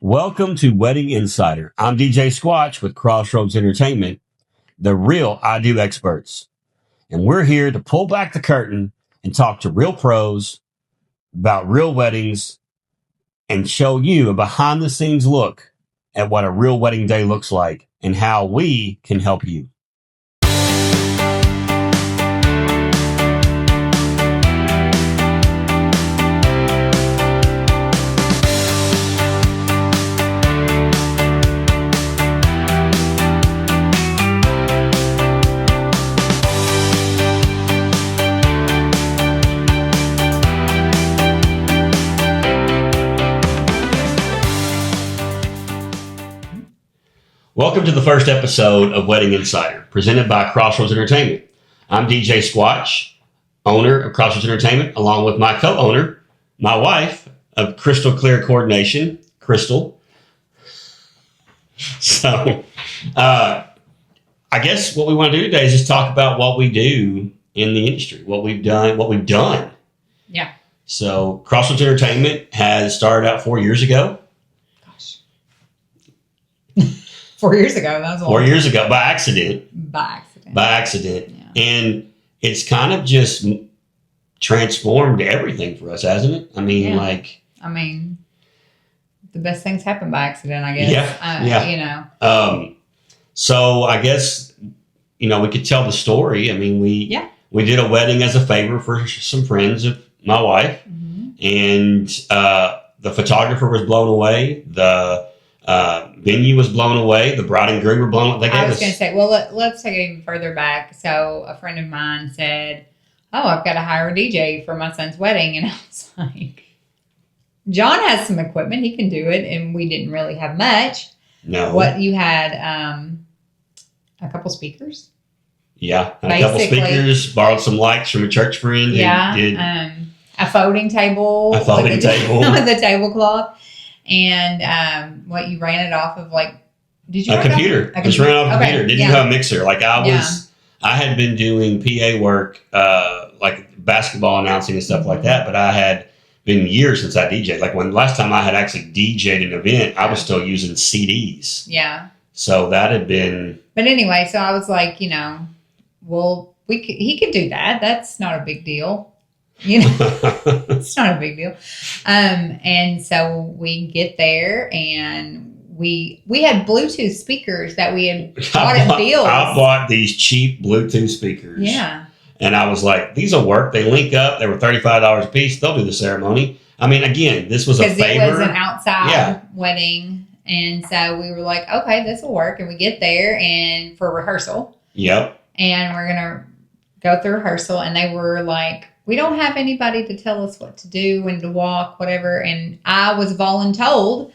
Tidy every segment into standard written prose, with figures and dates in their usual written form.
Welcome to Wedding Insider. I'm DJ Squatch with Crossroads Entertainment, the real I Do experts. And we're here to pull back the curtain and talk to real pros about real weddings and show you a behind the scenes look at what a real wedding day looks like and how we can help you. Welcome to the first episode of Wedding Insider, presented by Crossroads Entertainment. I'm DJ Squatch, owner of Crossroads Entertainment, along with my co-owner, my wife of Crystal Clear Coordination, Crystal. So, I guess what we want to do today is just talk about what we do in the industry, what we've done. Yeah. So, Crossroads Entertainment has started out 4 years ago. 4 years ago. That was 4 years ago, by accident. By accident. Yeah. And it's kind of just transformed everything for us, hasn't it? I mean, the best things happen by accident, I guess. Yeah. So I guess, we could tell the story. I mean, we did a wedding as a favor for some friends of my wife, and the photographer was blown away. The venue was blown away. The bride and groom were blown away. I was going to say, well, let's take it even further back. So a friend of mine said, I've got to hire a DJ for my son's wedding. And I was like, John has some equipment. He can do it. And we didn't really have much. No. What you had, a couple speakers. Yeah. A couple speakers, borrowed some lights from a church friend. Yeah. A folding table. With the tablecloth. And what you ran it off of, did you a computer? Just ran off a computer. Didn't have a mixer. I had been doing PA work, like basketball announcing and stuff like that, but I had been years since I DJed. Like when last time I had actually DJed an event, I was still using CDs. Yeah. So that had been. But anyway, so I was like, he could do that. That's not a big deal. It's not a big deal. And so we get there and we had Bluetooth speakers that we had bought at Fields. I bought these cheap Bluetooth speakers. Yeah. And I was like, these will work. They link up. They were $35 a piece. They'll do the ceremony. I mean, again, this was a favor. Because it was an outside wedding. And so we were like, okay, this will work. And we get there and for rehearsal. Yep. And we're going to go through rehearsal. And they were like, we don't have anybody to tell us what to do, when to walk, whatever. And I was voluntold,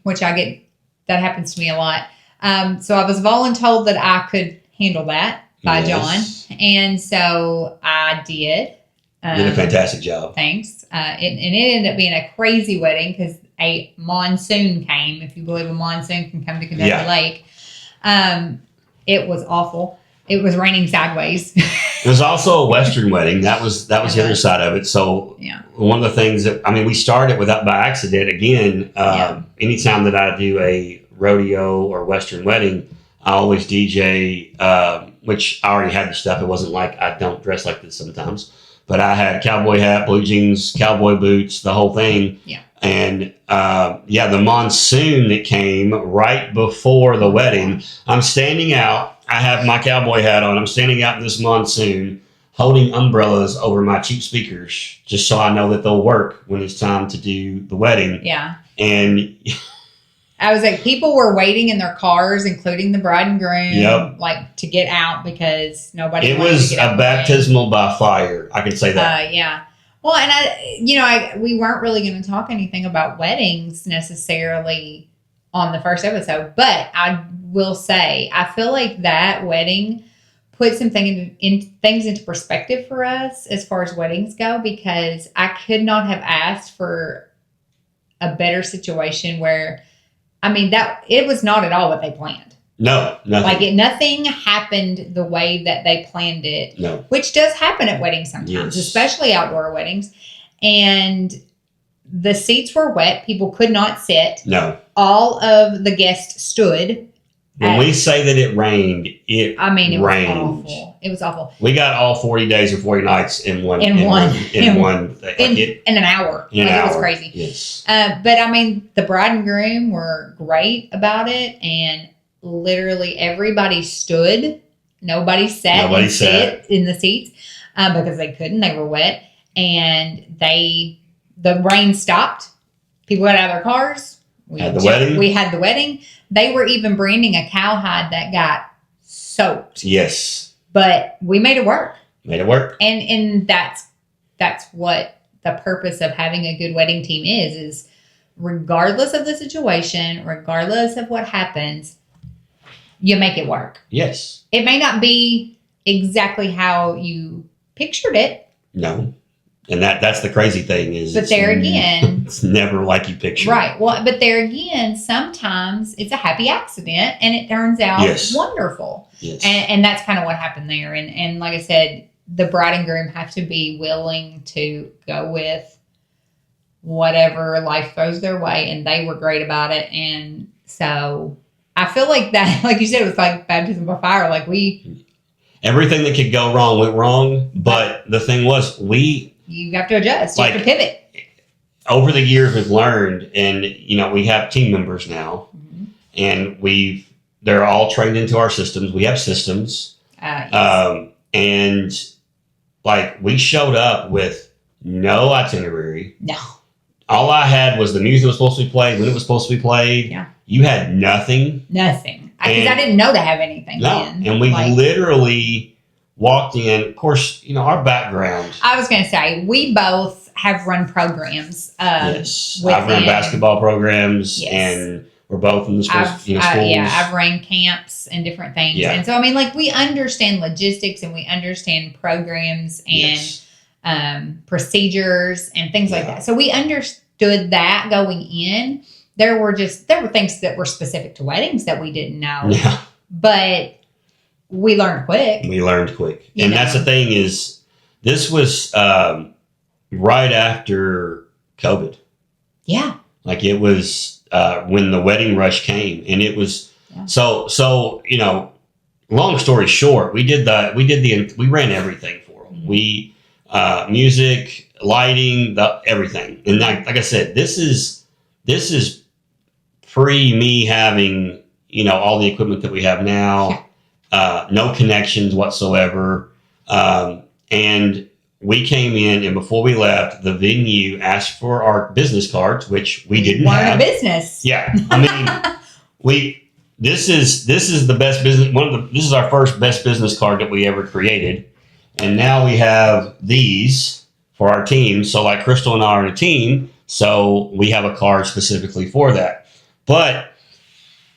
which that happens to me a lot. So I was voluntold that I could handle that by John. And so I did. You did a fantastic job. Thanks. And it ended up being a crazy wedding because a monsoon came, if you believe a monsoon can come to Kentucky Lake. It was awful. It was raining sideways. It was also a Western wedding. That was the other side of it. So one of the things we started without by accident. Again, anytime that I do a rodeo or Western wedding, I always DJ, which I already had the stuff. It wasn't like I don't dress like this sometimes, but I had cowboy hat, blue jeans, cowboy boots, the whole thing. Yeah. And the monsoon that came right before the wedding, I'm standing out. I have my cowboy hat on. I'm standing out in this monsoon holding umbrellas over my cheap speakers just so I know that they'll work when it's time to do the wedding. Yeah. And I was like, people were waiting in their cars, including the bride and groom, to get out because nobody It was a baptismal by fire. I can say that. Yeah. Well, and we weren't really going to talk anything about weddings necessarily on the first episode, but I will say, I feel like that wedding put some things into perspective for us as far as weddings go, because I could not have asked for a better situation where, that it was not at all what they planned. No, nothing. Nothing happened the way that they planned it. No. Which does happen at weddings sometimes, especially outdoor weddings. And The seats were wet. People could not sit. No. All of the guests stood. When we say that it rained, it was rained. awful. It was awful. We got all 40 days or 40 nights in one in one thing. In an hour. In an hour. It was crazy. Yes. But I mean, the bride and groom were great about it, and literally everybody stood. Nobody sat in the seats because they couldn't. They were wet, and the rain stopped. People got out of their cars. We had the wedding. They were even branding a cowhide that got soaked. Yes. But we made it work. And that's what the purpose of having a good wedding team is regardless of the situation, regardless of what happens, you make it work. Yes. It may not be exactly how you pictured it. No. And that's the crazy thing is. But there again. It's never like you picture. Right. Well, but there again, sometimes it's a happy accident and it turns out wonderful. Yes. And that's kind of what happened there. And like I said, the bride and groom have to be willing to go with whatever life throws their way. And they were great about it. And so I feel like that, like you said, it was like baptism by fire. Like everything that could go wrong went wrong. But the thing was, you have to adjust. You have to pivot. Over the years, we've learned, and we have team members now, and they're all trained into our systems. We have systems, yes. And like we showed up with no itinerary. No. All I had was the music was supposed to be played when it was supposed to be played. Yeah. You had nothing. Nothing. Because I didn't know to have anything. No. Then. And we literally walked in. Of course, our background. I was going to say, we both have run programs. Yes. I've run basketball programs, and we're both in the schools. I've ran camps and different things. Yeah. And so, I mean, like, we understand logistics and we understand programs and procedures and things like that. So we understood that going in. There were things that were specific to weddings that we didn't know. Yeah. But we learned quick. And that's the thing is, this was right after COVID. Yeah. Like it was when the wedding rush came, and it was so long story short, we ran everything for them. Mm-hmm. We music, lighting, everything. And like I said, this is pre me having all the equipment that we have now. No connections whatsoever. And we came in, and before we left, the venue asked for our business cards, which we didn't have. A business. Yeah. I mean, this is the best business. This is our first best business card that we ever created. And now we have these for our team. So like Crystal and I are in a team. So we have a card specifically for that. But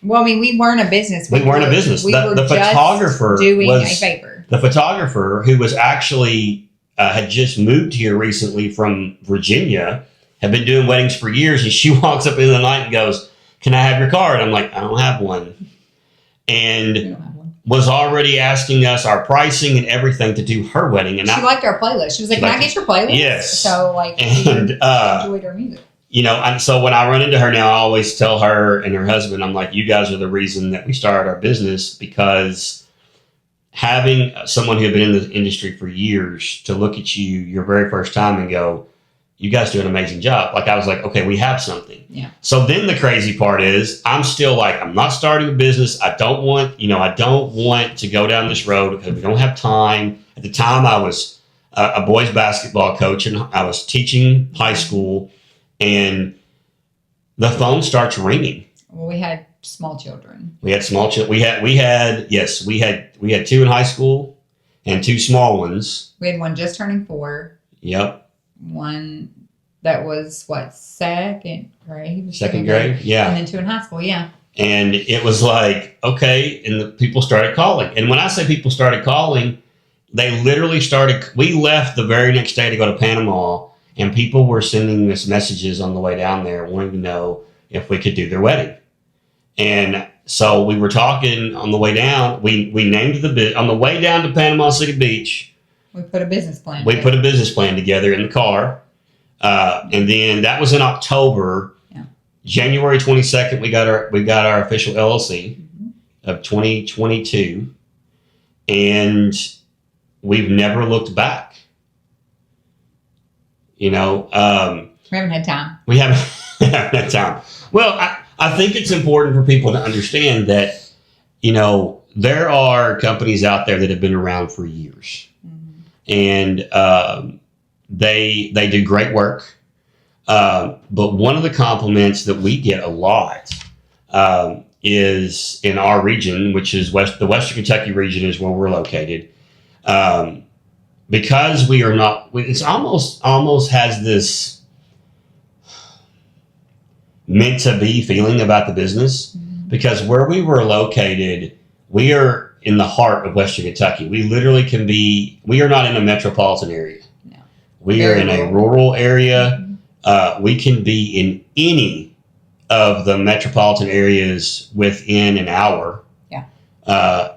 well, I mean, we weren't a business. We weren't a business. The photographer doing a favor. The photographer who was actually had just moved here recently from Virginia, had been doing weddings for years, and she walks up in the night and goes, "Can I have your card?" I'm like, "I don't have one," and was already asking us our pricing and everything to do her wedding. And she liked our playlist. She was like, "Can I get your playlist?" Yes. So enjoyed our music. And so when I run into her now, I always tell her and her husband, I'm like, you guys are the reason that we started our business, because having someone who had been in the industry for years to look at you your very first time and go, you guys do an amazing job. Like I was like, okay, we have something. Yeah. So then the crazy part is I'm still like, I'm not starting a business. I don't want to go down this road because we don't have time. At the time I was a boys basketball coach, and I was teaching high school. And the phone starts ringing. Well, we had small children. We had small children. We had 2 in high school and 2 small ones. We had one just turning 4. Yep. One that was second grade. Second grade, yeah. And then 2 in high school, yeah. And it was like, okay, and the people started calling. And when I say people started calling, they literally started. We left the very next day to go to Panama. And people were sending us messages on the way down there wanting to know if we could do their wedding. And so we were talking on the way down. We named on the way down to Panama City Beach. We put a business plan. Put a business plan together in the car. And then that was in October. Yeah. January 22nd, we got our official LLC of 2022, and we've never looked back. You know, we haven't had time. We haven't had time. Well, I think it's important for people to understand that, you know, there are companies out there that have been around for years, and they do great work. But one of the compliments that we get a lot is in our region, which is the Western Kentucky region is where we're located. Because we are not, it's almost has this meant to be feeling about the business, because where we were located, we are in the heart of Western Kentucky. We literally we are not in a metropolitan area. No. We are in a rural area. We can be in any of the metropolitan areas within an hour. Yeah.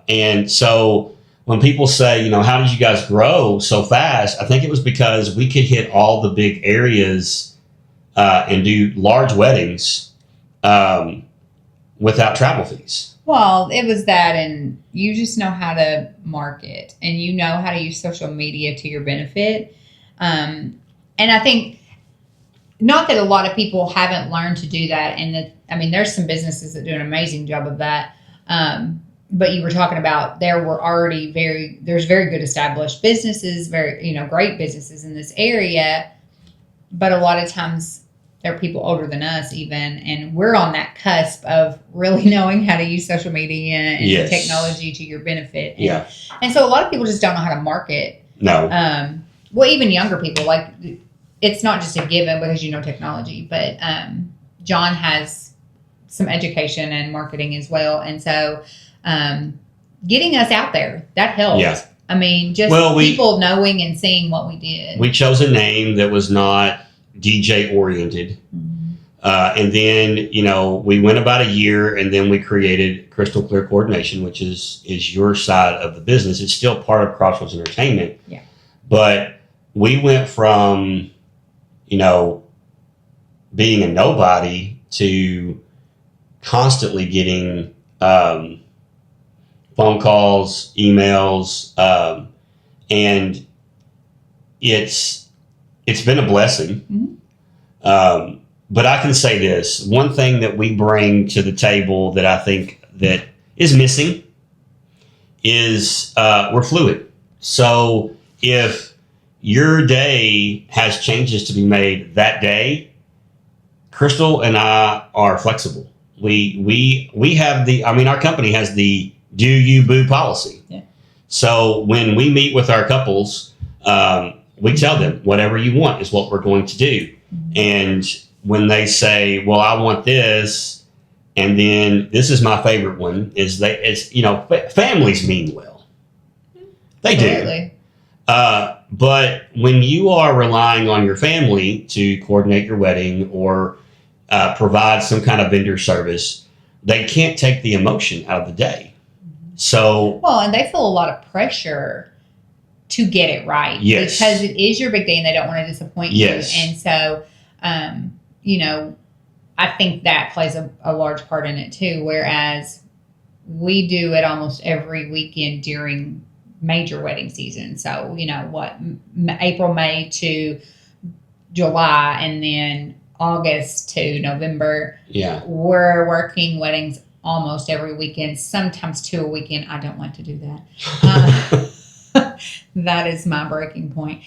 And so when people say, you know, how did you guys grow so fast? I think it was because we could hit all the big areas and do large weddings without travel fees. Well, it was that, and you just know how to market, and you know how to use social media to your benefit. And I think, not that a lot of people haven't learned to do that, and there's some businesses that do an amazing job of that. But you were talking about there's very good established businesses, very, you know, great businesses in this area. But a lot of times there are people older than us even, and we're on that cusp of really knowing how to use social media and technology to your benefit. And so a lot of people just don't know how to market. No. Well, even younger people, like, it's not just a given because you know technology, but John has some education and marketing as well. And so getting us out there, that helped. Yeah. I mean, just people knowing and seeing what we did. We chose a name that was not DJ oriented. And then, you know, we went about a year, and then we created Crystal Clear Coordination, which is your side of the business. It's still part of Crossroads Entertainment. Yeah. But we went from, you know, being a nobody to constantly getting phone calls, emails, and it's been a blessing. But I can say this, one thing that we bring to the table that I think that is missing is we're fluid. So if your day has changes to be made that day, Crystal and I are flexible. We have our company has the do you boo policy. Yeah. So when we meet with our couples, we tell them whatever you want is what we're going to do. And when they say, well, I want this, and then this is my favorite one, families mean well. They do. But when you are relying on your family to coordinate your wedding or provide some kind of vendor service, they can't take the emotion out of the day. So, and they feel a lot of pressure to get it right. Yes. Because it is your big day and they don't want to disappoint yes. you. And so, I think that plays a large part in it too. Whereas we do it almost every weekend during major wedding season. So, April, May to July, and then August to November. Yeah. We're working weddings almost every weekend, sometimes 2 a weekend. I don't like to do that. That is my breaking point,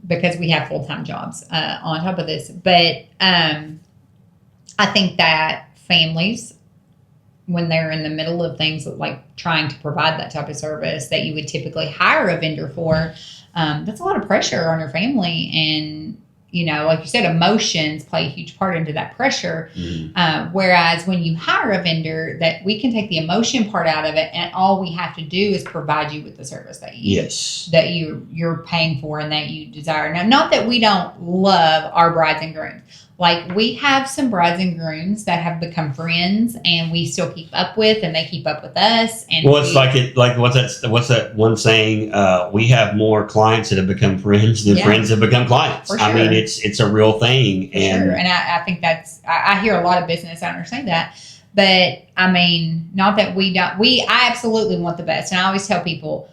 because we have full-time jobs on top of this. But I think that families, when they're in the middle of things like trying to provide that type of service that you would typically hire a vendor for, that's a lot of pressure on your family. And, like you said, emotions play a huge part into that pressure. Mm-hmm. Whereas when you hire a vendor, that we can take the emotion part out of it, and all we have to do is provide you with the service that you're paying for and that you desire. Now, not that we don't love our brides and grooms. Like, we have some brides and grooms that have become friends, and we still keep up with, and they keep up with us. And well, it's like what's that one saying? We have more clients that have become friends than friends have become clients. For sure. I mean, it's a real thing, and I think that's I hear a lot of business owners say that, but I mean, not that we don't. I absolutely want the best, and I always tell people,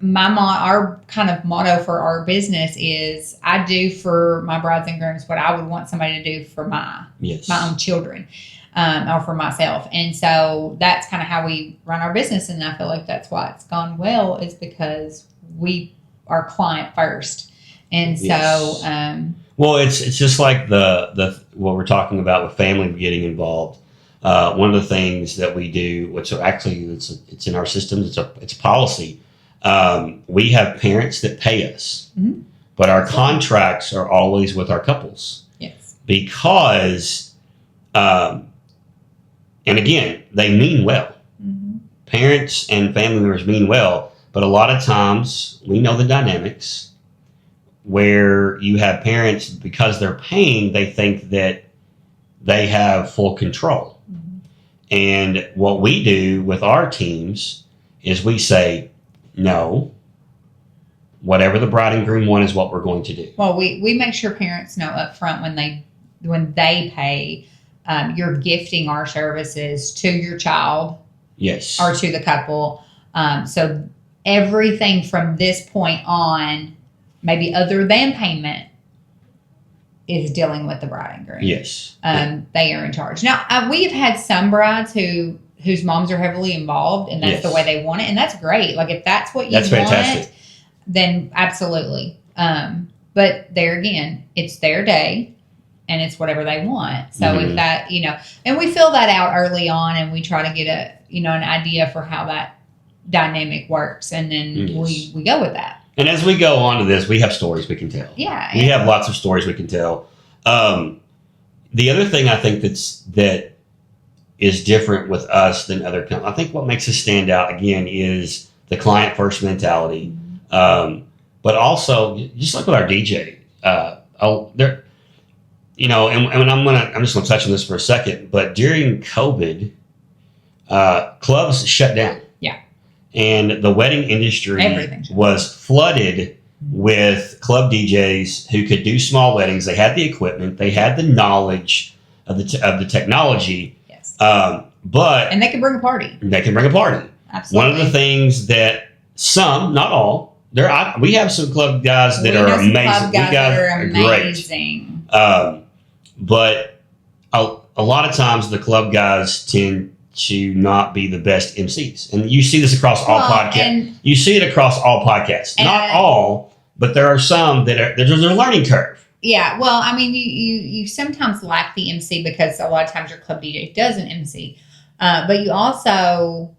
our kind of motto for our business is, I do for my brides and grooms what I would want somebody to do for my own children, or for myself. And so that's kind of how we run our business. And I feel like that's why it's gone well, is because we are client first. And so, well, it's just like the what we're talking about with family getting involved. One of the things that we do, which actually it's in our systems, it's a policy. We have parents that pay us, but our contracts are always with our couples. Yes. Because, and again, they mean well. Parents and family members mean well, but a lot of times we know the dynamics where you have parents, because they're paying, they think that they have full control. And what we do with our teams is we say, no, whatever the bride and groom want is what we're going to do. Well, we make sure parents know up front when they pay, you're gifting our services to your child. Yes. Or to the couple. So everything from this point on, maybe other than payment, is dealing with the bride and groom. Yes. They are in charge. Now, we've had some brides whose moms are heavily involved, and that's the way they want it, and that's great. Like, if that's what you want, then absolutely. But there again, it's their day, and it's whatever they want. So if that, and we fill that out early on, and we try to get an idea for how that dynamic works, and then we go with that. And as we go on to this, we have stories we can tell. Yeah. We have lots of stories we can tell. The other thing I think that is different with us than other companies, I think what makes us stand out, again, is the client first mentality. But also, just like with our DJ, and I'm just going to touch on this for a second, but during COVID, clubs shut down. Yeah. And the wedding industry was flooded with club DJs who could do small weddings. They had the equipment, they had the knowledge of the technology. Yes. And they can bring a party. Absolutely. One of the things that some, not all, we have some club guys that are amazing. Club guys that are amazing. Great. But a lot of times the club guys tend to not be the best MCs. And you see this across all podcasts. You see it across all podcasts. Not all, but there are some that there's a learning curve. Yeah. Well, I mean, you sometimes lack the MC because a lot of times your club DJ doesn't MC. But you also,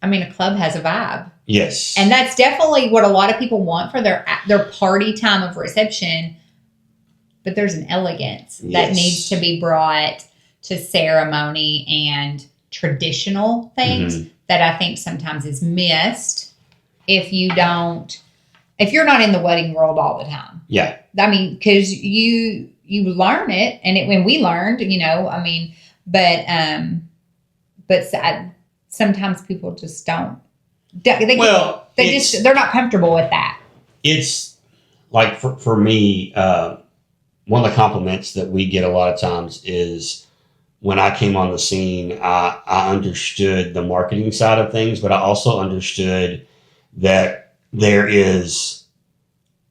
a club has a vibe. Yes. And that's definitely what a lot of people want for their party time of reception. But there's an elegance that needs to be brought to ceremony and traditional things that I think sometimes is missed if you're not in the wedding world all the time. Yeah. Because you learn it, and when we learned, but sometimes people just don't. They're not comfortable with that. It's like for me, one of the compliments that we get a lot of times is when I came on the scene, I understood the marketing side of things, but I also understood that there's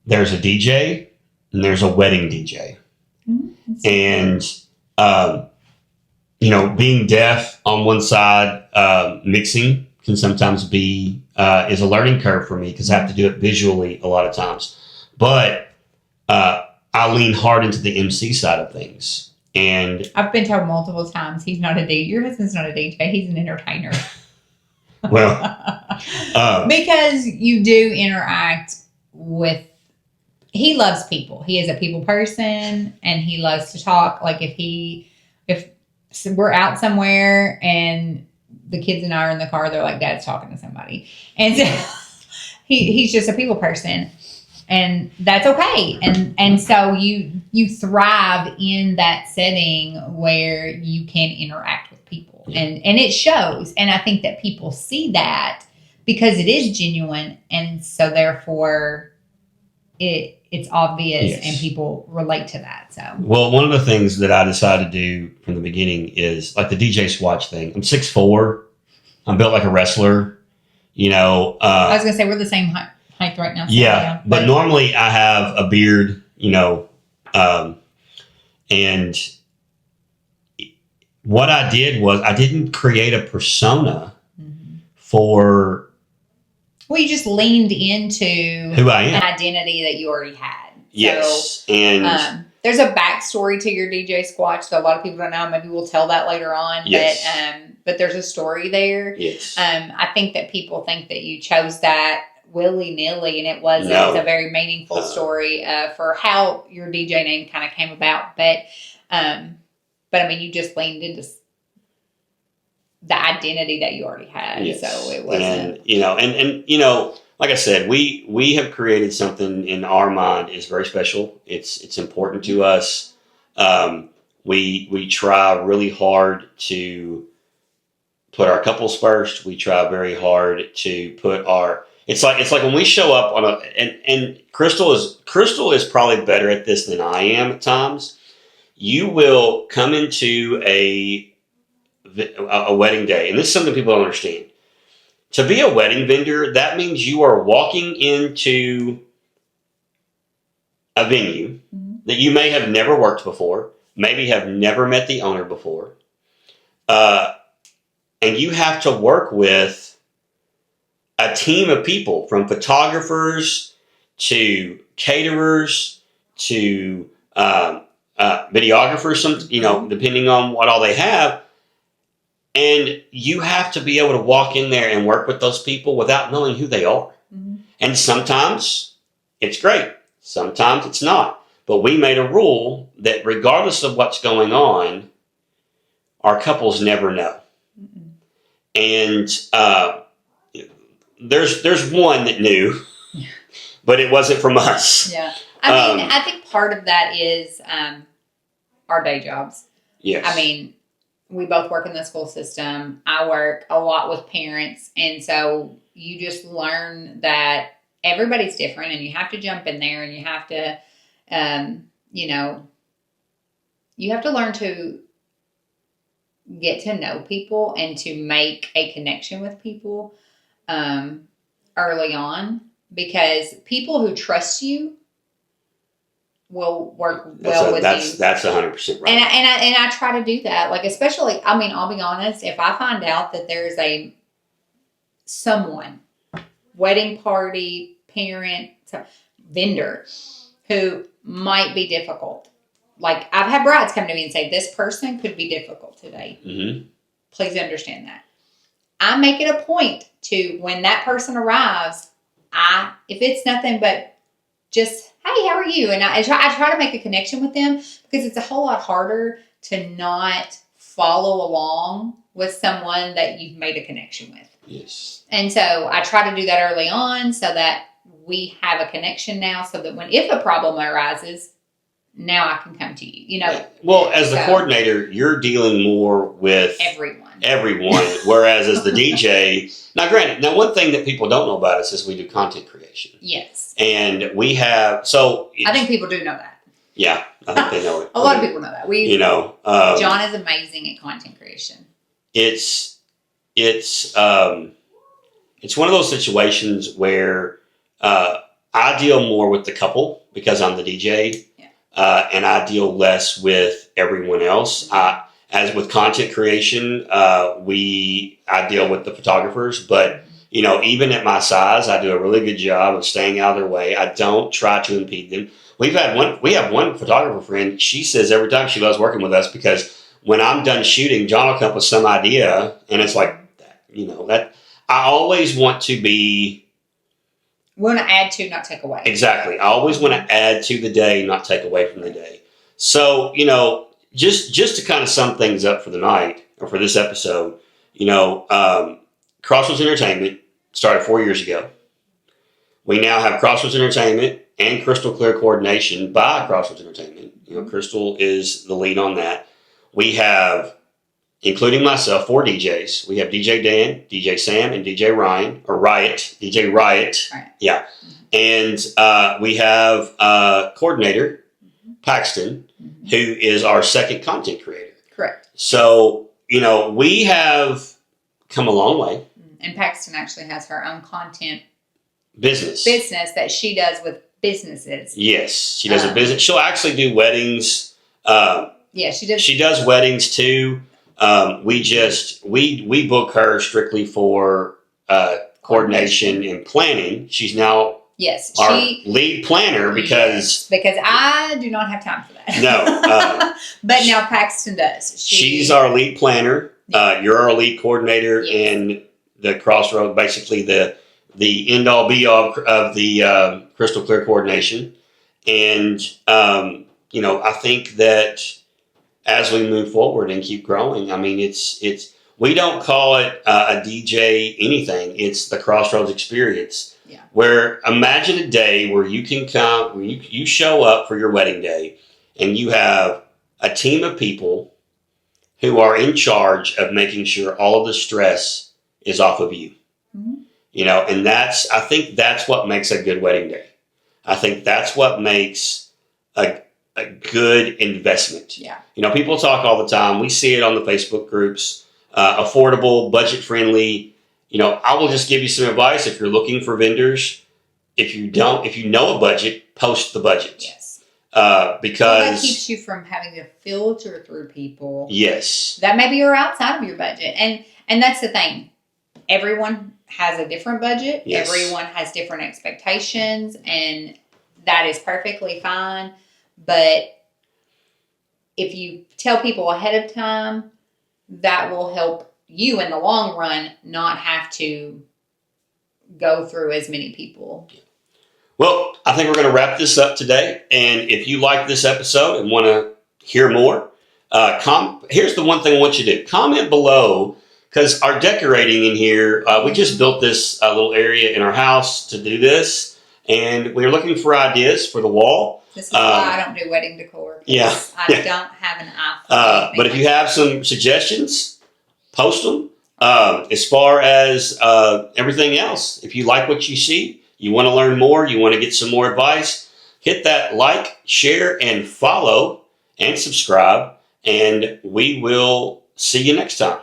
a DJ and there's a wedding DJ. And, being deaf on one side, mixing can sometimes be, is a learning curve for me because I have to do it visually a lot of times. But I lean hard into the MC side of things. And I've been told multiple times he's not a DJ. Your husband's not a DJ. He's an entertainer. Well, because you do interact with. He loves people. He is a people person, and he loves to talk. Like if we're out somewhere and the kids and I are in the car, they're like, "Dad's talking to somebody," and so he's just a people person. and that's okay. And so you thrive in that setting where you can interact with people, and it shows. And I think that people see that because it is genuine, and so therefore it's obvious, Yes. and people relate to that. So, well, one of the things that I decided to do from the beginning is like the DJ Swatch thing. I'm 6'4". I'm built like a wrestler. I was gonna say we're the same height right now. So yeah, but normally I have a beard. And what I did was I didn't create a persona for. Well, you just leaned into who I am, an identity that you already had. Yes, so, and there's a backstory to your DJ Squatch that a lot of people don't know. Maybe we'll tell that later on. Yes. But there's a story there. Yes. I think that people think that you chose that willy-nilly, and it wasn't. No. It's a very meaningful story for how your DJ name kind of came about. But I mean, you just leaned into the identity that you already had. Yes. So it wasn't. And like I said, we have created something in our mind is very special. It's important to us. We try really hard to put our couples first. We try very hard to put our. It's like when we show up on and Crystal is probably better at this than I am at times. You will come into a wedding day, and this is something people don't understand. To be a wedding vendor, that means you are walking into a venue that you may have never worked before, maybe have never met the owner before, and you have to work with a team of people, from photographers to caterers to videographers, depending on what all they have. And you have to be able to walk in there and work with those people without knowing who they are. Mm-hmm. And sometimes it's great. Sometimes it's not. But we made a rule that regardless of what's going on, our couples never know. Mm-hmm. And there's one that knew, but it wasn't from us. Yeah. I think part of that is our day jobs. Yes. I mean, we both work in the school system. I work a lot with parents. And so you just learn that everybody's different, and you have to jump in there, and you have to, you have to learn to get to know people and to make a connection with people early on, because people who trust you will work well with you. That's 100% right. And I try to do that. Like, especially, I mean, I'll be honest, if I find out that there's someone, wedding party, parent, vendor, who might be difficult. Like, I've had brides come to me and say, this person could be difficult today. Mm-hmm. Please understand that. I make it a point to, when that person arrives, if it's nothing but just, hey, how are you? And I try to make a connection with them, because it's a whole lot harder to not follow along with someone that you've made a connection with. Yes. And so I try to do that early on, so that we have a connection now, so that if a problem arises, now I can come to you. Well, as the coordinator, you're dealing more with everyone, whereas as the DJ, now one thing that people don't know about us is we do content creation. Yes. And we have, I think people do know that. Yeah, I think they know it. A lot of people know that. John is amazing at content creation. It's one of those situations where I deal more with the couple because I'm the DJ. And I deal less with everyone else. As with content creation, I deal with the photographers, but even at my size, I do a really good job of staying out of their way. I don't try to impede them. We have one photographer friend. She says every time she loves working with us, because when I'm done shooting, John will come up with some idea, and it's like, that I always want to be. We want to add to, not take away. Exactly. I always want to add to the day, not take away from the day. So, just to kind of sum things up for the night, or for this episode, Crossroads Entertainment started 4 years ago. We now have Crossroads Entertainment and Crystal Clear coordination by Crossroads Entertainment. Crystal is the lead on that. We have, including myself, 4 DJs. We have DJ Dan, DJ Sam, and DJ Ryan, or Riot, DJ Riot. Right. Yeah. And we have a coordinator, Paxton, who is our second content creator. Correct. So, we have come a long way. And Paxton actually has her own content business that she does with businesses. Yes, she does a business. She'll actually do weddings. Yeah, she does. She does weddings too. We book her strictly for coordination and planning. She's now our lead planner because I do not have time for that. No, but now Paxton does. She's our lead planner. You're our lead coordinator in the Crossroad, basically the end all be all of the Crystal Clear coordination. And I think that as we move forward and keep growing, I mean, it's we don't call it a DJ anything. It's the Crossroads experience. Yeah. Where imagine a day where you can come, where you show up for your wedding day, and you have a team of people who are in charge of making sure all of the stress is off of you. Mm-hmm. And I think that's what makes a good wedding day. I think that's what makes a good investment. Yeah. People talk all the time. We see it on the Facebook groups, affordable, budget friendly. I will just give you some advice. If you're looking for vendors, if you know a budget, post the budget. Yes. Because that keeps you from having to filter through people. Yes. That maybe are outside of your budget. And that's the thing. Everyone has a different budget. Yes. Everyone has different expectations, and that is perfectly fine. But if you tell people ahead of time, that will help you in the long run not have to go through as many people. Well, I think we're going to wrap this up today. And if you like this episode and want to hear more, here's the one thing I want you to do. Comment below, because our decorating in here, we just built this little area in our house to do this. And we're looking for ideas for the wall. This is why I don't do wedding decor. Yeah. I don't have an eye. But if you have some suggestions, post them. As far as everything else, if you like what you see, you want to learn more, you want to get some more advice, hit that like, share, and follow, and subscribe. And we will see you next time.